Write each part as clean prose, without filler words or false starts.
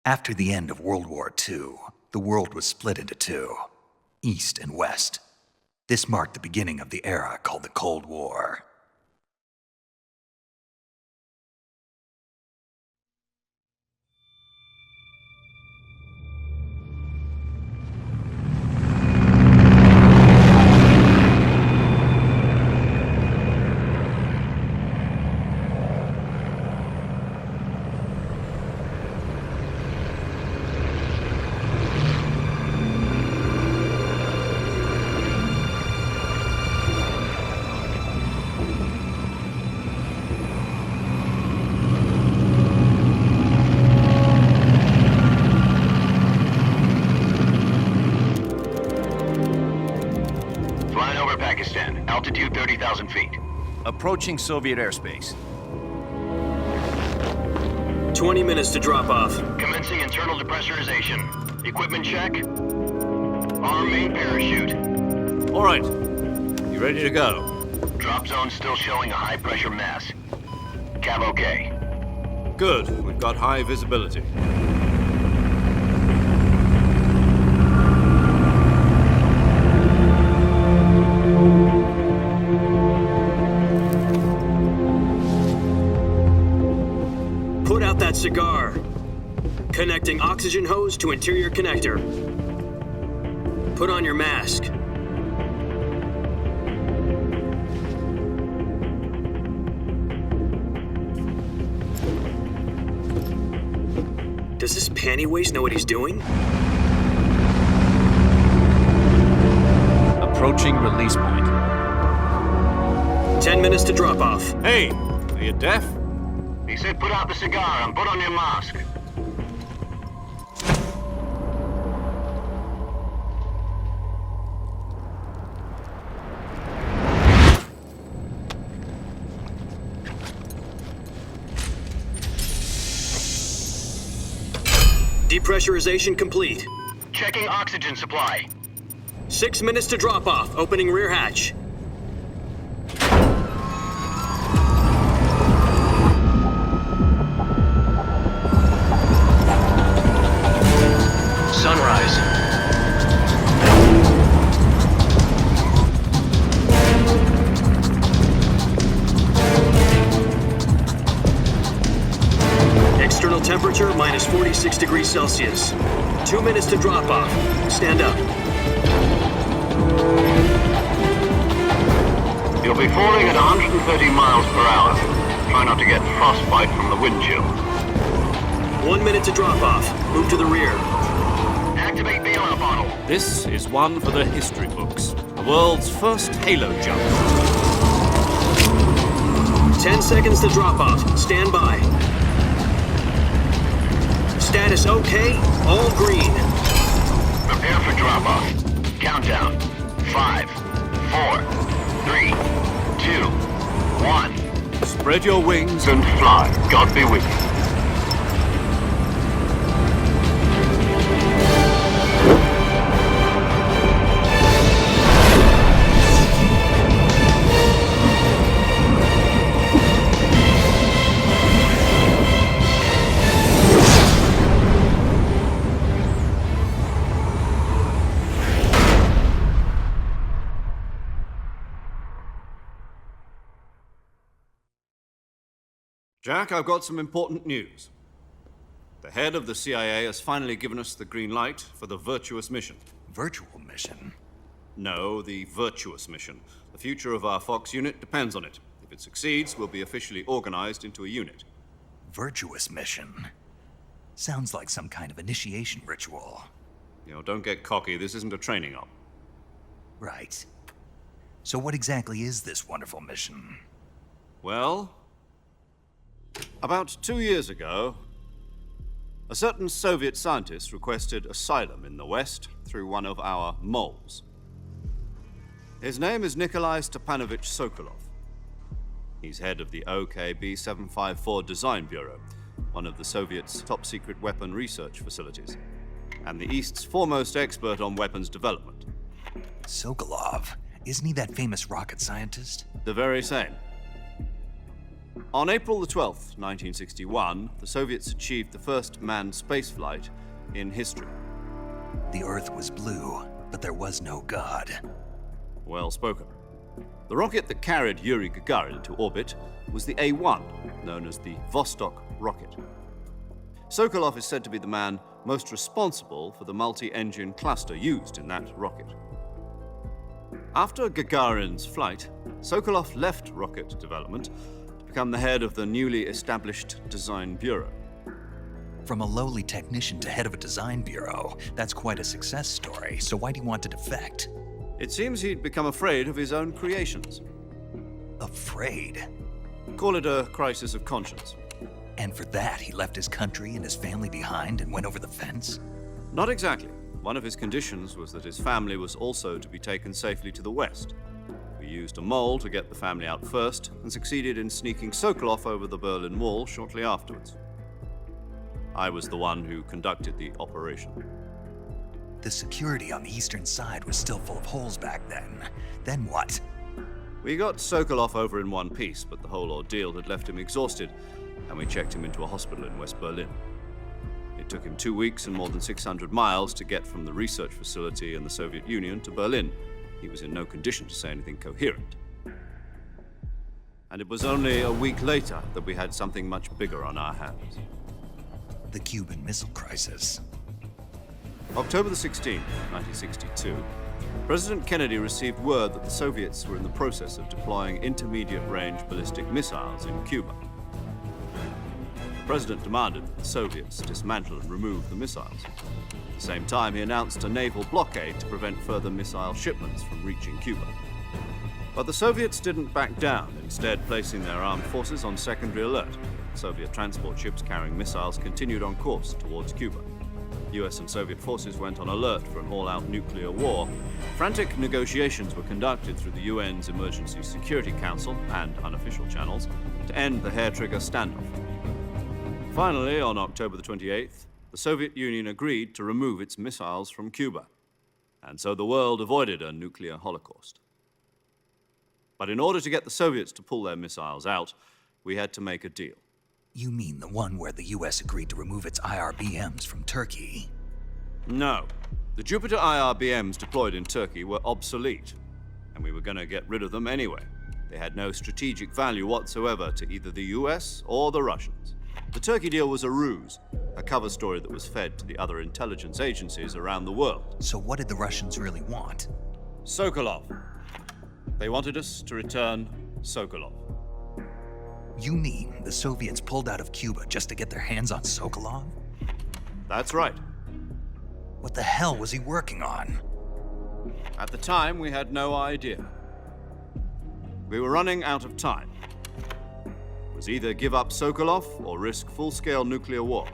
After the end of World War II, the world was split into two, East and West. This marked the beginning of the era called the Cold War. Altitude 30,000 feet. Approaching Soviet airspace. 20 minutes to drop off. Commencing internal depressurization. Equipment check. Arm main parachute. All right. You ready to go? Drop zone still showing a high pressure mass. Cav okay. Good. We've got high visibility. Put out that cigar. Connecting oxygen hose to interior connector. Put on your mask. Does this pantywaist know what he's doing? Approaching release point. 10 minutes to drop off. Hey, are you deaf? He said put out the cigar and put on your mask. Depressurization complete. Checking oxygen supply. 6 minutes to drop off. Opening rear hatch. Sunrise. External temperature minus 46 degrees Celsius. 2 minutes to drop off. Stand up. You'll be falling at 130 miles per hour. Try not to get frostbite from the wind chill. 1 minute to drop off. Move to the rear. Activate bailout bottle. This is one for the history books. The world's first halo jump. 10 seconds to drop off. Stand by. Status okay. All green. Prepare for drop off. Countdown. 5, 4, 3, 2, 1. Spread your wings And fly. God be with you. Jack, I've got some important news. The head of the CIA has finally given us the green light for the virtuous mission. Virtual mission? No, the virtuous mission. The future of our Fox unit depends on it. If it succeeds, we'll be officially organized into a unit. Virtuous mission? Sounds like some kind of initiation ritual. You know, don't get cocky. This isn't a training op. Right. So what exactly is this wonderful mission? Well, about 2 years ago, a certain Soviet scientist requested asylum in the West through one of our moles. His name is Nikolai Stepanovich Sokolov. He's head of the OKB 754 Design Bureau, one of the Soviets' top-secret weapon research facilities, and the East's foremost expert on weapons development. Sokolov? Isn't he that famous rocket scientist? The very same. On April the 12th, 1961, the Soviets achieved the first manned spaceflight in history. The Earth was blue, but there was no God. Well spoken. The rocket that carried Yuri Gagarin into orbit was the A-1, known as the Vostok rocket. Sokolov is said to be the man most responsible for the multi-engine cluster used in that rocket. After Gagarin's flight, Sokolov left rocket development to become the head of the newly established Design Bureau. From a lowly technician to head of a design bureau, that's quite a success story, so why do you want to defect? It seems he'd become afraid of his own creations. Afraid? Call it a crisis of conscience. And for that, he left his country and his family behind and went over the fence? Not exactly. One of his conditions was that his family was also to be taken safely to the west. We used a mole to get the family out first and succeeded in sneaking Sokolov over the Berlin Wall shortly afterwards. I was the one who conducted the operation. The security on the eastern side was still full of holes back then. Then what? We got Sokolov over in one piece, but the whole ordeal had left him exhausted, and we checked him into a hospital in West Berlin. It took him 2 weeks and more than 600 miles to get from the research facility in the Soviet Union to Berlin. He was in no condition to say anything coherent. And it was only a week later that we had something much bigger on our hands. The Cuban Missile Crisis. October the 16th, 1962, President Kennedy received word that the Soviets were in the process of deploying intermediate-range ballistic missiles in Cuba. The President demanded that the Soviets dismantle and remove the missiles. At the same time, he announced a naval blockade to prevent further missile shipments from reaching Cuba. But the Soviets didn't back down, instead placing their armed forces on secondary alert. Soviet transport ships carrying missiles continued on course towards Cuba. US and Soviet forces went on alert for an all-out nuclear war. Frantic negotiations were conducted through the UN's Emergency Security Council and unofficial channels to end the hair-trigger standoff. Finally, on October the 28th, the Soviet Union agreed to remove its missiles from Cuba. And so the world avoided a nuclear holocaust. But in order to get the Soviets to pull their missiles out, we had to make a deal. You mean the one where the US agreed to remove its IRBMs from Turkey? No. The Jupiter IRBMs deployed in Turkey were obsolete, and we were going to get rid of them anyway. They had no strategic value whatsoever to either the US or the Russians. The Turkey deal was a ruse, a cover story that was fed to the other intelligence agencies around the world. So what did the Russians really want? Sokolov. They wanted us to return Sokolov. You mean the Soviets pulled out of Cuba just to get their hands on Sokolov? That's right. What the hell was he working on? At the time, we had no idea. We were running out of time. It was either give up Sokolov or risk full-scale nuclear war.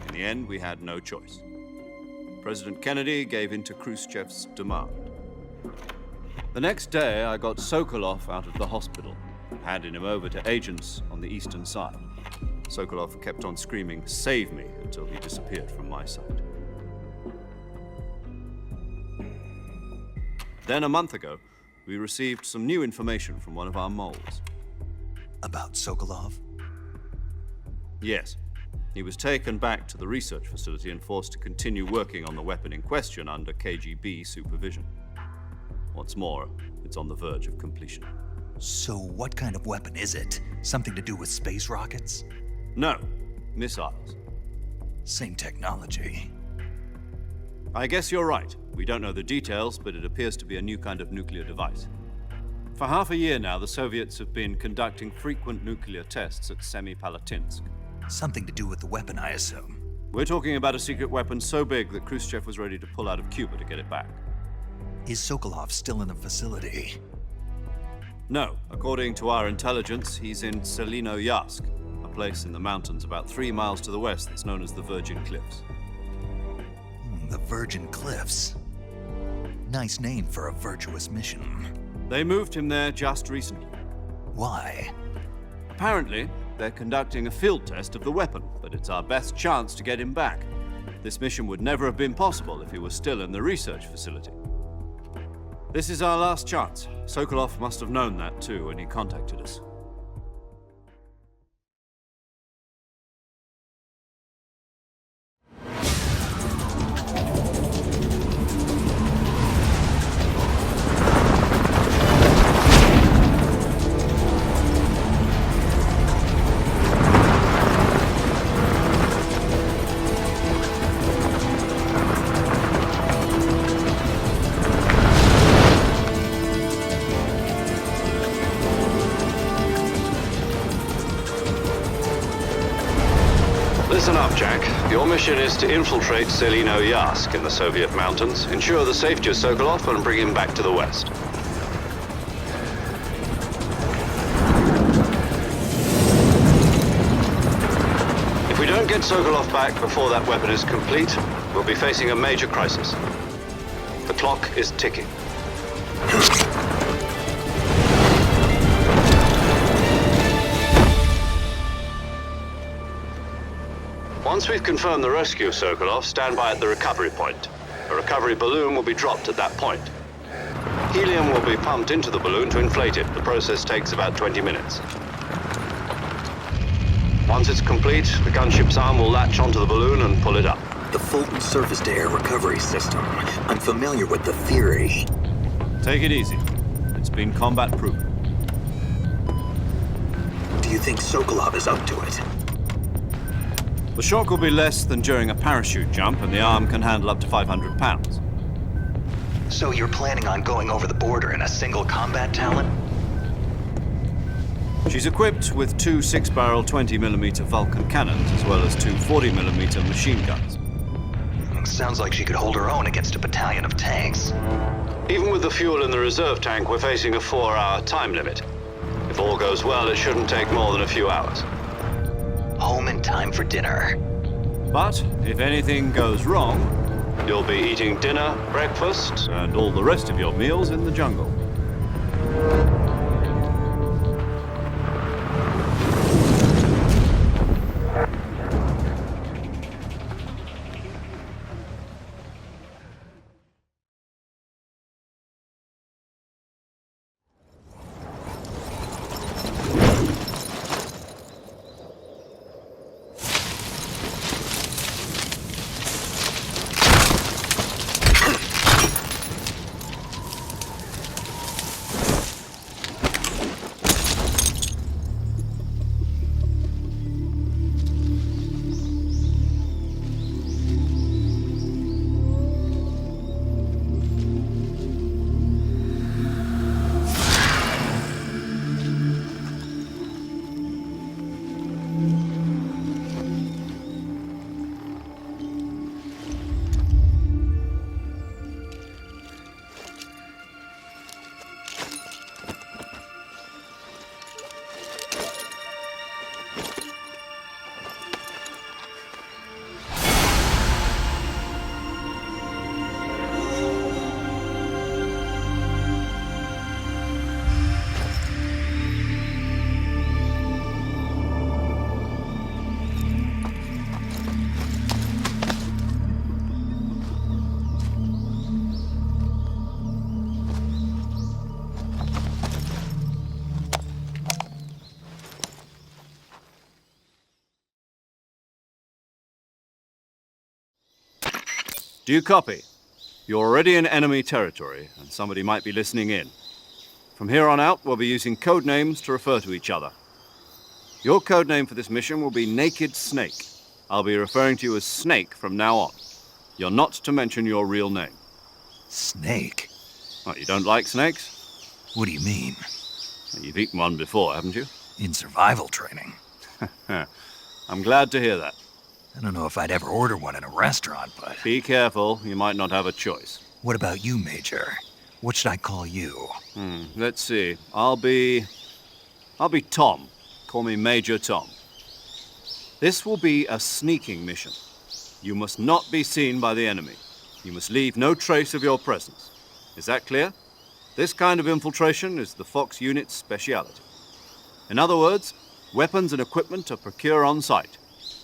In the end, we had no choice. President Kennedy gave in to Khrushchev's demand. The next day, I got Sokolov out of the hospital, handing him over to agents on the eastern side. Sokolov kept on screaming, "Save me," until he disappeared from my sight. Then, a month ago, we received some new information from one of our moles. About Sokolov? Yes. He was taken back to the research facility and forced to continue working on the weapon in question under KGB supervision. What's more, it's on the verge of completion. So what kind of weapon is it? Something to do with space rockets? No, missiles. Same technology. I guess you're right. We don't know the details, but it appears to be a new kind of nuclear device. For half a year now, the Soviets have been conducting frequent nuclear tests at Semipalatinsk. Something to do with the weapon, I assume. We're talking about a secret weapon so big that Khrushchev was ready to pull out of Cuba to get it back. Is Sokolov still in the facility? No. According to our intelligence, he's in Selino-Yarsk, a place in the mountains about 3 miles to the west that's known as the Virgin Cliffs. The Virgin Cliffs. Nice name for a virtuous mission. They moved him there just recently. Why? Apparently, they're conducting a field test of the weapon, but it's our best chance to get him back. This mission would never have been possible if he was still in the research facility. This is our last chance. Sokolov must have known that too when he contacted us. Listen up, Jack. Your mission is to infiltrate Selino-Yask in the Soviet mountains, ensure the safety of Sokolov, and bring him back to the West. If we don't get Sokolov back before that weapon is complete, we'll be facing a major crisis. The clock is ticking. Once we've confirmed the rescue of Sokolov, stand by at the recovery point. A recovery balloon will be dropped at that point. Helium will be pumped into the balloon to inflate it. The process takes about 20 minutes. Once it's complete, the gunship's arm will latch onto the balloon and pull it up. The Fulton surface-to-air recovery system. I'm familiar with the theory. Take it easy. It's been combat-proven. Do you think Sokolov is up to it? The shock will be less than during a parachute jump, and the arm can handle up to 500 pounds. So you're planning on going over the border in a single combat talon? She's equipped with two 6-barrel 20mm Vulcan cannons, as well as two 40mm machine guns. Sounds like she could hold her own against a battalion of tanks. Even with the fuel in the reserve tank, we're facing a 4-hour time limit. If all goes well, it shouldn't take more than a few hours. Home in time for dinner. But if anything goes wrong, you'll be eating dinner, breakfast, and all the rest of your meals in the jungle. Do you copy? You're already in enemy territory, and somebody might be listening in. From here on out, we'll be using code names to refer to each other. Your code name for this mission will be Naked Snake. I'll be referring to you as Snake from now on. You're not to mention your real name. Snake? What, you don't like snakes? What do you mean? You've eaten one before, haven't you? In survival training. I'm glad to hear that. I don't know if I'd ever order one in a restaurant, but... Be careful, you might not have a choice. What about you, Major? What should I call you? Let's see. I'll be Tom. Call me Major Tom. This will be a sneaking mission. You must not be seen by the enemy. You must leave no trace of your presence. Is that clear? This kind of infiltration is the Fox unit's speciality. In other words, weapons and equipment are procured on site.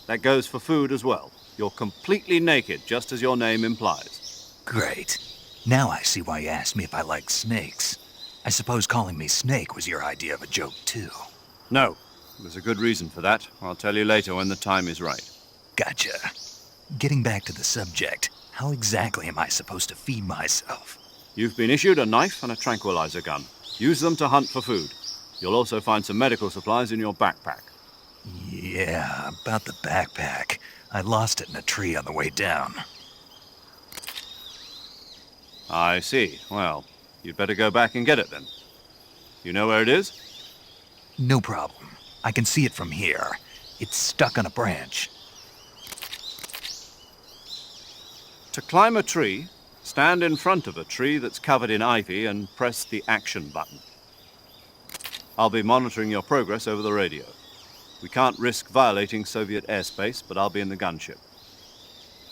That goes for food as well. You're completely naked, just as your name implies. Great. Now I see why you asked me if I like snakes. I suppose calling me Snake was your idea of a joke, too. No, there's a good reason for that. I'll tell you later when the time is right. Gotcha. Getting back to the subject, how exactly am I supposed to feed myself? You've been issued a knife and a tranquilizer gun. Use them to hunt for food. You'll also find some medical supplies in your backpack. Yeah, about the backpack. I lost it in a tree on the way down. I see. Well, you'd better go back and get it then. You know where it is? No problem. I can see it from here. It's stuck on a branch. To climb a tree, stand in front of a tree that's covered in ivy and press the action button. I'll be monitoring your progress over the radio. We can't risk violating Soviet airspace, but I'll be in the gunship.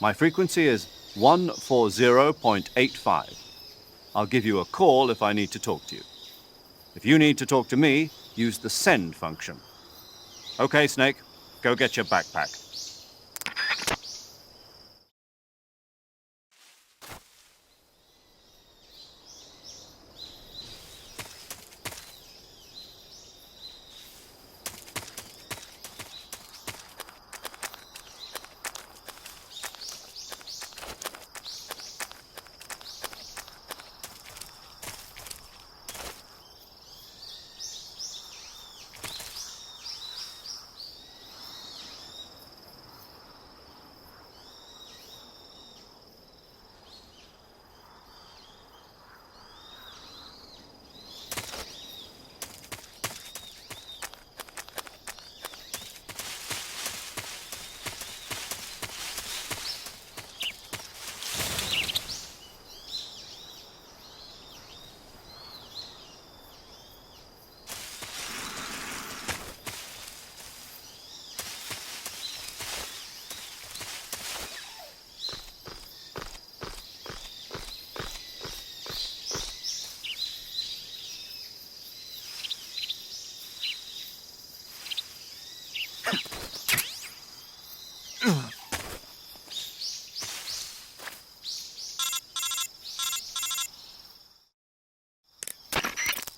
My frequency is 140.85. I'll give you a call if I need to talk to you. If you need to talk to me, use the send function. Okay, Snake, go get your backpack.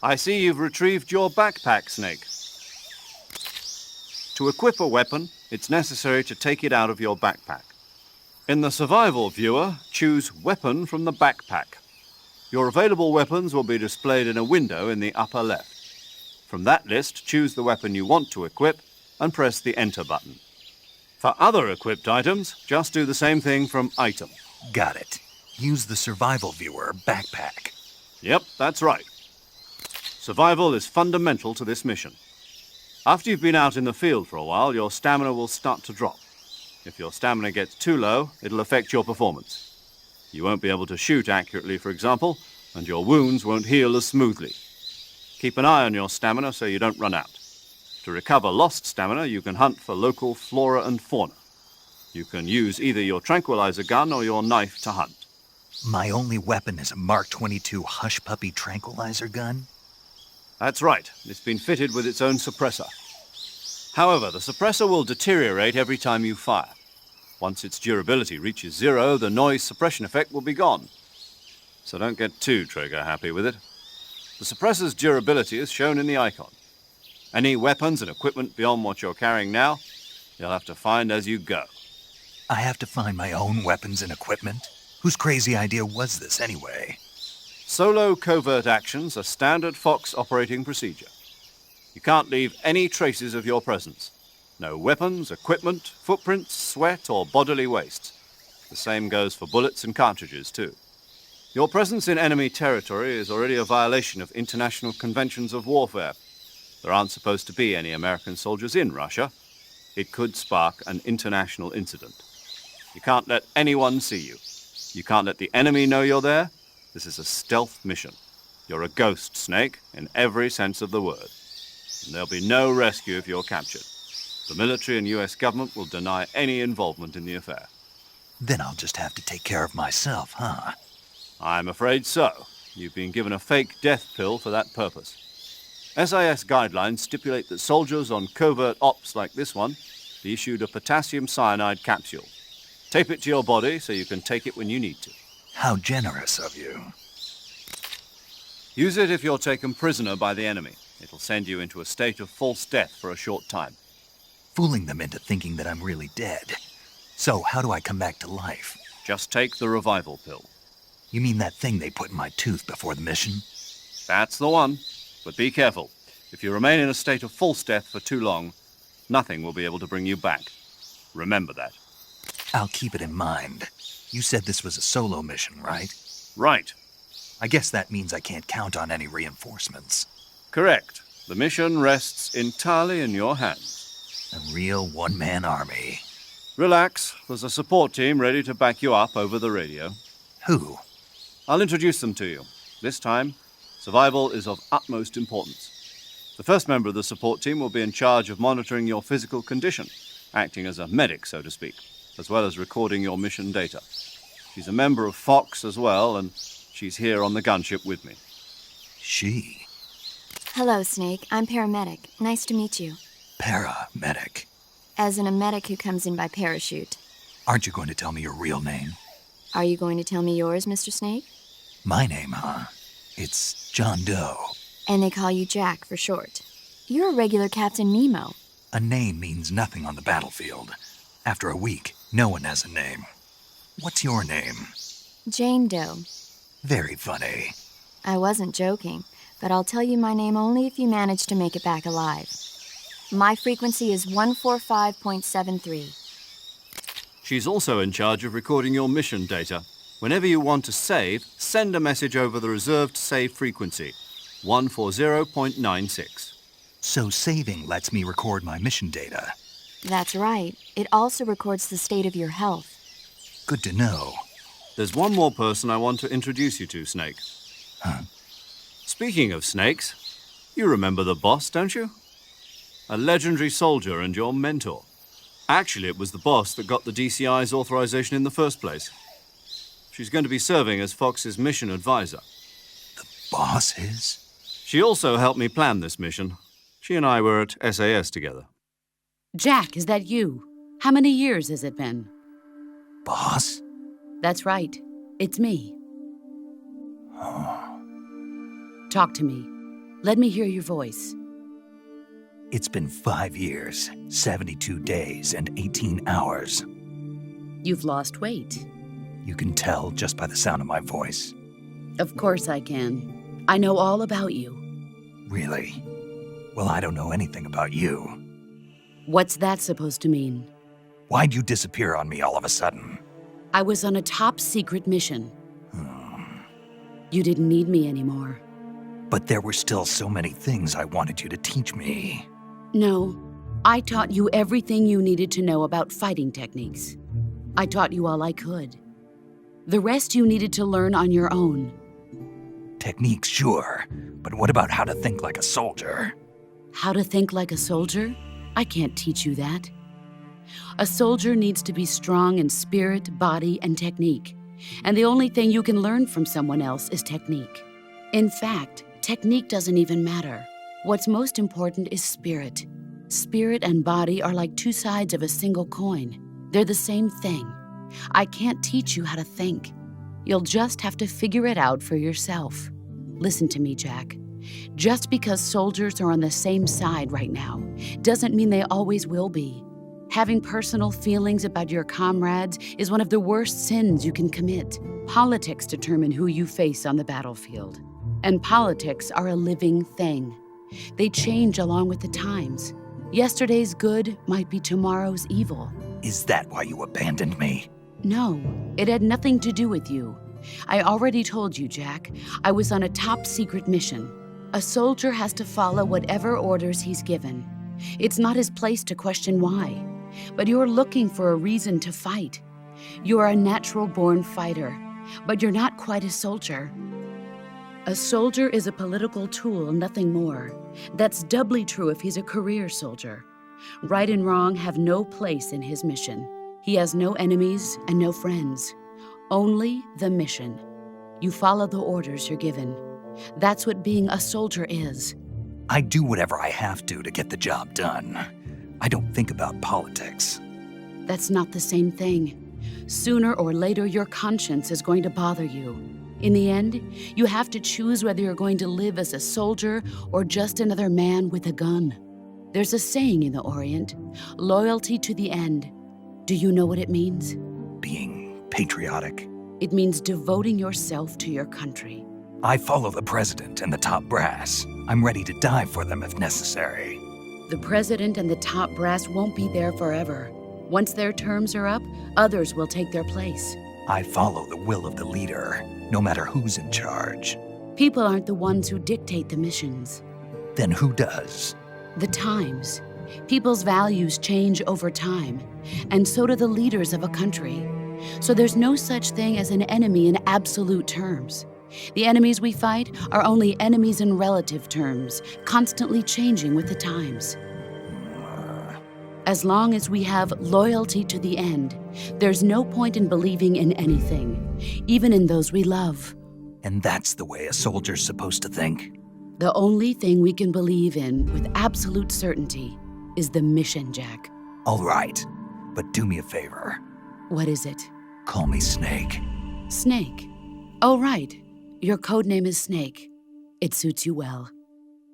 I see you've retrieved your backpack, Snake. To equip a weapon, it's necessary to take it out of your backpack. In the survival viewer, choose Weapon from the backpack. Your available weapons will be displayed in a window in the upper left. From that list, choose the weapon you want to equip and press the Enter button. For other equipped items, just do the same thing from Item. Got it. Use the survival viewer backpack. Yep, that's right. Survival is fundamental to this mission. After you've been out in the field for a while, your stamina will start to drop. If your stamina gets too low, it'll affect your performance. You won't be able to shoot accurately, for example, and your wounds won't heal as smoothly. Keep an eye on your stamina so you don't run out. To recover lost stamina, you can hunt for local flora and fauna. You can use either your tranquilizer gun or your knife to hunt. My only weapon is a Mark 22 Hush Puppy tranquilizer gun? That's right. It's been fitted with its own suppressor. However, the suppressor will deteriorate every time you fire. Once its durability reaches 0, the noise suppression effect will be gone. So don't get too trigger-happy with it. The suppressor's durability is shown in the icon. Any weapons and equipment beyond what you're carrying now, you'll have to find as you go. I have to find my own weapons and equipment? Whose crazy idea was this anyway? Solo covert actions are standard Fox operating procedure. You can't leave any traces of your presence. No weapons, equipment, footprints, sweat, or bodily waste. The same goes for bullets and cartridges, too. Your presence in enemy territory is already a violation of international conventions of warfare. There aren't supposed to be any American soldiers in Russia. It could spark an international incident. You can't let anyone see you. You can't let the enemy know you're there. This is a stealth mission. You're a ghost, Snake, in every sense of the word. And there'll be no rescue if you're captured. The military and US government will deny any involvement in the affair. Then I'll just have to take care of myself, huh? I'm afraid so. You've been given a fake death pill for that purpose. SIS guidelines stipulate that soldiers on covert ops like this one be issued a potassium cyanide capsule. Tape it to your body so you can take it when you need to. How generous of you. Use it if you're taken prisoner by the enemy. It'll send you into a state of false death for a short time. Fooling them into thinking that I'm really dead. So how do I come back to life? Just take the revival pill. You mean that thing they put in my tooth before the mission? That's the one. But be careful. If you remain in a state of false death for too long, nothing will be able to bring you back. Remember that. I'll keep it in mind. You said this was a solo mission, right? Right. I guess that means I can't count on any reinforcements. Correct. The mission rests entirely in your hands. A real one-man army. Relax. There's a support team ready to back you up over the radio. Who? I'll introduce them to you. This time, survival is of utmost importance. The first member of the support team will be in charge of monitoring your physical condition, acting as a medic, so to speak, as well as recording your mission data. She's a member of Fox as well, and she's here on the gunship with me. She. Hello, Snake. I'm paramedic. Nice to meet you. Paramedic. As in a medic who comes in by parachute. Aren't you going to tell me your real name? Are you going to tell me yours, Mr. Snake? My name, huh? It's John Doe. And they call you Jack for short. You're a regular Captain Nemo. A name means nothing on the battlefield. After a week, no one has a name. What's your name? Jane Doe. Very funny. I wasn't joking, but I'll tell you my name only if you manage to make it back alive. My frequency is 145.73. She's also in charge of recording your mission data. Whenever you want to save, send a message over the reserved save frequency, 140.96. So saving lets me record my mission data. That's right. It also records the state of your health. Good to know. There's one more person I want to introduce you to, Snake. Huh? Speaking of snakes, you remember the boss, don't you? A legendary soldier and your mentor. Actually, it was the boss that got the DCI's authorization in the first place. She's going to be serving as Fox's mission advisor. Boss is? She also helped me plan this mission. She and I were at SAS together. Jack, is that you? How many years has it been? Boss? That's right. It's me. Talk to me. Let me hear your voice. It's been 5 years, 72 days, and 18 hours. You've lost weight. You can tell just by the sound of my voice. Of course I can. I know all about you. Really? Well, I don't know anything about you. What's that supposed to mean? Why'd you disappear on me all of a sudden? I was on a top-secret mission. You didn't need me anymore. But there were still so many things I wanted you to teach me. No, I taught you everything you needed to know about fighting techniques. I taught you all I could. The rest you needed to learn on your own. Techniques, sure. But what about how to think like a soldier? How to think like a soldier? I can't teach you that. A soldier needs to be strong in spirit, body, and technique. And the only thing you can learn from someone else is technique. In fact, technique doesn't even matter. What's most important is spirit. Spirit and body are like two sides of a single coin. They're the same thing. I can't teach you how to think. You'll just have to figure it out for yourself. Listen to me, Jack. Just because soldiers are on the same side right now doesn't mean they always will be. Having personal feelings about your comrades is one of the worst sins you can commit. Politics determine who you face on the battlefield. And politics are a living thing. They change along with the times. Yesterday's good might be tomorrow's evil. Is that why you abandoned me? No, it had nothing to do with you. I already told you, Jack. I was on a top-secret mission. A soldier has to follow whatever orders he's given. It's not his place to question why. But you're looking for a reason to fight. You're a natural-born fighter, but you're not quite a soldier. A soldier is a political tool, nothing more. That's doubly true if he's a career soldier. Right and wrong have no place in his mission. He has no enemies and no friends. Only the mission. You follow the orders you're given. That's what being a soldier is. I do whatever I have to get the job done. I don't think about politics. That's not the same thing. Sooner or later, your conscience is going to bother you. In the end, you have to choose whether you're going to live as a soldier or just another man with a gun. There's a saying in the Orient, loyalty to the end. Do you know what it means? Being patriotic. It means devoting yourself to your country. I follow the president and the top brass. I'm ready to die for them if necessary. The president and the top brass won't be there forever. Once their terms are up, others will take their place. I follow the will of the leader, no matter who's in charge. People aren't the ones who dictate the missions. Then who does? The times. People's values change over time, and so do the leaders of a country. So there's no such thing as an enemy in absolute terms. The enemies we fight are only enemies in relative terms, constantly changing with the times. As long as we have loyalty to the end, there's no point in believing in anything, even in those we love. And that's the way a soldier's supposed to think? The only thing we can believe in with absolute certainty is the mission, Jack. All right, but do me a favor. What is it? Call me Snake. Snake. Oh, right. Your codename is Snake. It suits you well.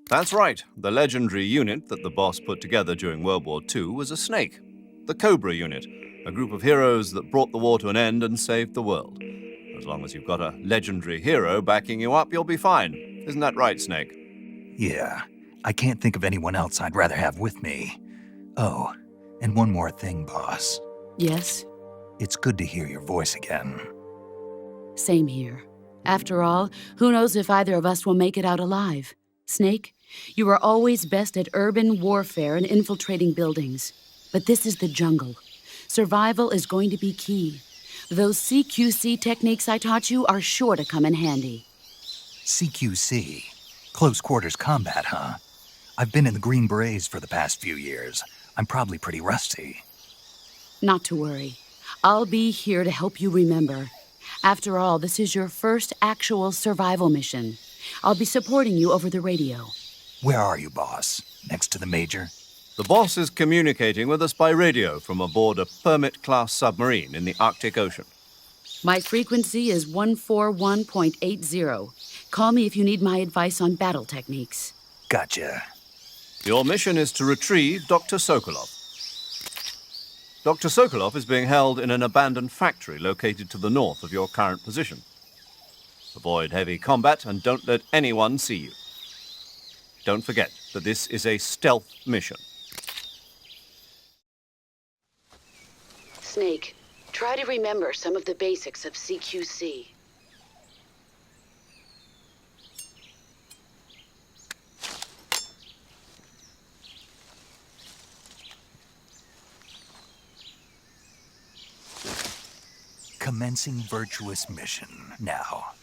That's right. The legendary unit that the boss put together during World War II was a snake. The Cobra unit, a group of heroes that brought the war to an end and saved the world. As long as you've got a legendary hero backing you up, you'll be fine. Isn't that right, Snake? Yeah, I can't think of anyone else I'd rather have with me. Oh, and one more thing, boss. Yes? It's good to hear your voice again. Same here. After all, who knows if either of us will make it out alive? Snake, you are always best at urban warfare and infiltrating buildings. But this is the jungle. Survival is going to be key. Those CQC techniques I taught you are sure to come in handy. CQC? Close quarters combat, huh? I've been in the Green Berets for the past few years. I'm probably pretty rusty. Not to worry. I'll be here to help you remember. After all, this is your first actual survival mission. I'll be supporting you over the radio. Where are you, boss? Next to the Major? The boss is communicating with us by radio from aboard a Permit-class submarine in the Arctic Ocean. My frequency is 141.80. Call me if you need my advice on battle techniques. Gotcha. Your mission is to retrieve Dr. Sokolov. Dr. Sokolov is being held in an abandoned factory located to the north of your current position. Avoid heavy combat and don't let anyone see you. Don't forget that this is a stealth mission. Snake, try to remember some of the basics of CQC. Commencing virtuous mission now.